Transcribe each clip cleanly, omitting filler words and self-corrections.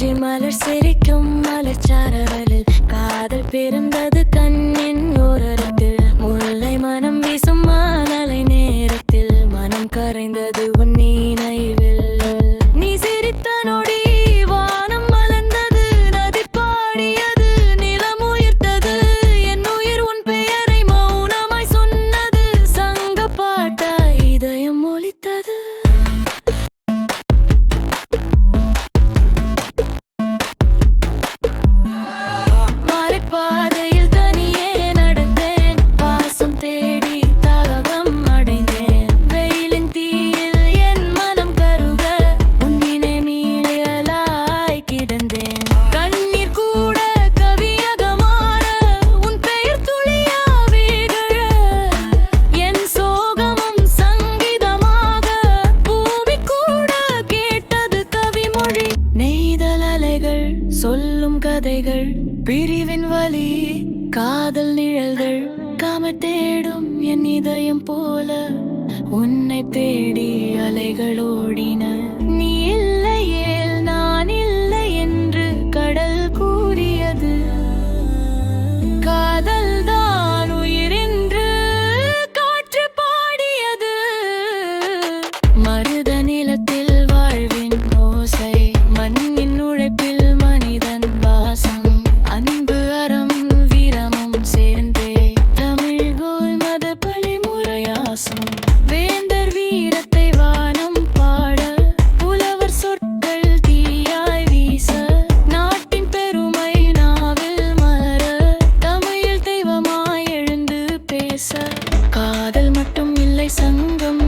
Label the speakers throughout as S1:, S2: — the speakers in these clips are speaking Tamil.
S1: குறிஞ்சி மலர் சிரிக்கும் மலர்ச்சாரலில் காதல் பிறந்தது கண்ணின் ஓரத்தில் முல்லை மனம் வீசும் மாலை நேரத்தில் மனம் கரைந்தது உன் நினைவில் நீ சிரித்த நொடி வானம் மலர்ந்தது நதி பாடியது நிலம் உயிர்த்தது என் உயிர் உன் பெயரை மௌனமாய் சொன்னது சங்க பாட்டாய் இதயம் ஒலித்தது பாதையில் தனியே நடந்தேன் வாசம் தேடி தாகம் அடைந்தேன் வெயிலின் தீயில் என் மனம் கருக உன்னினை மீளலாய் கிடந்தேன் கண்ணீர் கூட கவியாக மாற உன் பெயர் துளியாவே விழ என் சோகமும் சங்கீதமாக பூமி கூட கேட்டது கவிமொழி நெய்தல் அலைகள் சொல்லும் கதைகள் பிரிவின் வலி காதல் நிழல்கள் காம தேடும் என் இதயம் போல உன்னை தேடி அலைகள் ஓடின நீ இல்லையேல் நான் இல்லை என்று கடல் கூறியது காதல் தான் உயிர் என்று காற்று பாடியது மருத நிலத்தில் வாழ்வின் ஓசை மண்ணின் உழைப்பில் மனிதன் வாசம் அன்பு அறம் வீரமும் சேர்ந்தே தமிழ் கோய் மத பழிமுறையாசம் வேந்தர் வீரத்தை வானம் பாட புலவர் சொற்கள் தீயாய் வீச நாட்டின் பெருமை நாவில் மலர தமிழில் தெய்வமாய் எழுந்து பேச காதல் மட்டும் இல்லை சங்கம்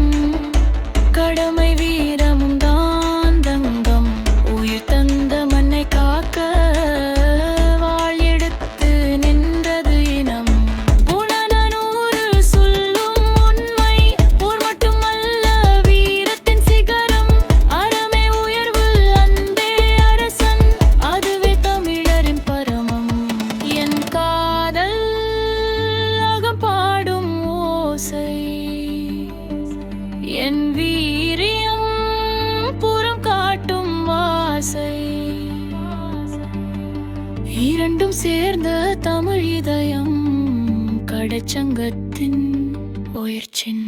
S1: கடமை வீரமும் தான் தங்கம் உயிர் தந்த மண்ணை காக்க என் வீரியம் புறம் காட்டும் வாசை இரண்டும் சேர்ந்த தமிழ் இதயம் கடைச்சங்கத்தின் உயிர்ச்சின்